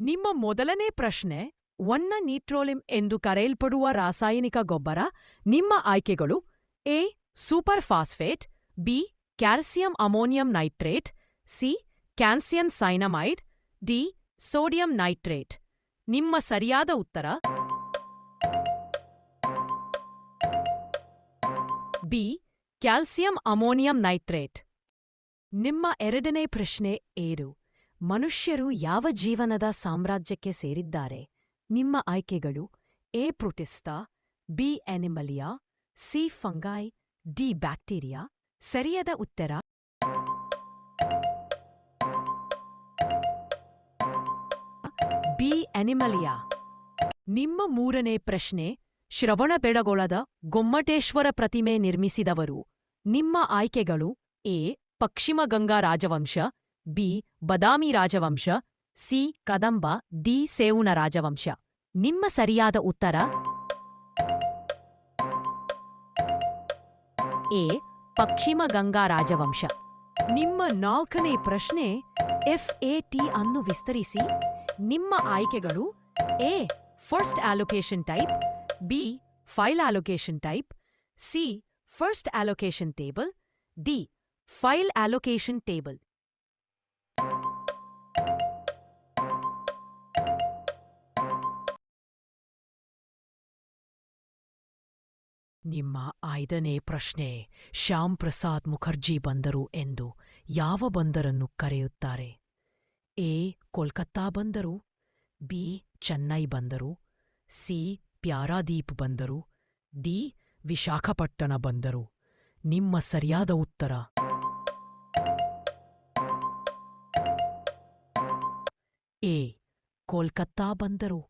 ನಿಮ್ಮ ಮೊದಲನೇ ಪ್ರಶ್ನೆ ಒನ್ನ ನೀಟ್ರೋಲಿಮ್ ಎಂದು ಕರೆಯಲ್ಪಡುವ ರಾಸಾಯನಿಕ ಗೊಬ್ಬರ. ನಿಮ್ಮ ಆಯ್ಕೆಗಳು: A super phosphate, B calcium ammonium nitrate, C calcium cyanamide, D sodium nitrate. ನಿಮ್ಮ ಸರಿಯಾದ ಉತ್ತರ ಬಿ ಕ್ಯಾಲ್ಸಿಯಂ ಅಮೋನಿಯಂ ನೈಟ್ರೇಟ್. ನಿಮ್ಮ ಎರಡನೇ ಪ್ರಶ್ನೆ ಏನು? ಮನುಷ್ಯರು ಯಾವ ಜೀವನದ ಸಾಮ್ರಾಜ್ಯಕ್ಕೆ ಸೇರಿದ್ದಾರೆ? ನಿಮ್ಮ ಆಯ್ಕೆಗಳು: A protista, B animalia, C fungi, D bacteria. ಸರಿಯಾದ ಉತ್ತರ ಬಿ ಅನಿಮಲಿಯಾ. ನಿಮ್ಮ ಮೂರನೇ ಪ್ರಶ್ನೆ ಶ್ರವಣಬೆಳಗೊಳದ ಗೊಮ್ಮಟೇಶ್ವರ ಪ್ರತಿಮೆ ನಿರ್ಮಿಸಿದವರು. ನಿಮ್ಮ ಆಯ್ಕೆಗಳು: ಎ ಪಶ್ಚಿಮ ಗಂಗಾ ರಾಜವಂಶ, ಬಿ ಬದಾಮಿ ರಾಜವಂಶ, ಸಿ ಕದಂಬ, ಡಿ ಸೇವುನ ರಾಜವಂಶ. ನಿಮ್ಮ ಸರಿಯಾದ ಉತ್ತರ ಎ ಪಶ್ಚಿಮ ಗಂಗಾ ರಾಜವಂಶ. ನಿಮ್ಮ ನಾಲ್ಕನೇ ಪ್ರಶ್ನೆ FAT ಅನ್ನು ವಿಸ್ತರಿಸಿ. ನಿಮ್ಮ ಆಯ್ಕೆಗಳು: A first allocation type, B file allocation type, C first allocation table, D file allocation table. ನಿಮ್ಮ ಐದನೇ ಪ್ರಶ್ನೆ ಶ್ಯಾಮ್ ಪ್ರಸಾದ್ ಮುಖರ್ಜಿ ಬಂದರು ಎಂದು ಯಾವ ಬಂದರನ್ನು ಕರೆಯುತ್ತಾರೆ? ಎ ಕೋಲ್ಕತ್ತಾ ಬಂದರು, ಬಿ ಚೆನ್ನೈ ಬಂದರು, ಸಿ ಪ್ಯಾರಾದೀಪ್ ಬಂದರು, ಡಿ ವಿಶಾಖಪಟ್ಟಣ ಬಂದರು. ನಿಮ್ಮ ಸರಿಯಾದ ಉತ್ತರ ಎ ಕೋಲ್ಕತ್ತಾ ಬಂದರು.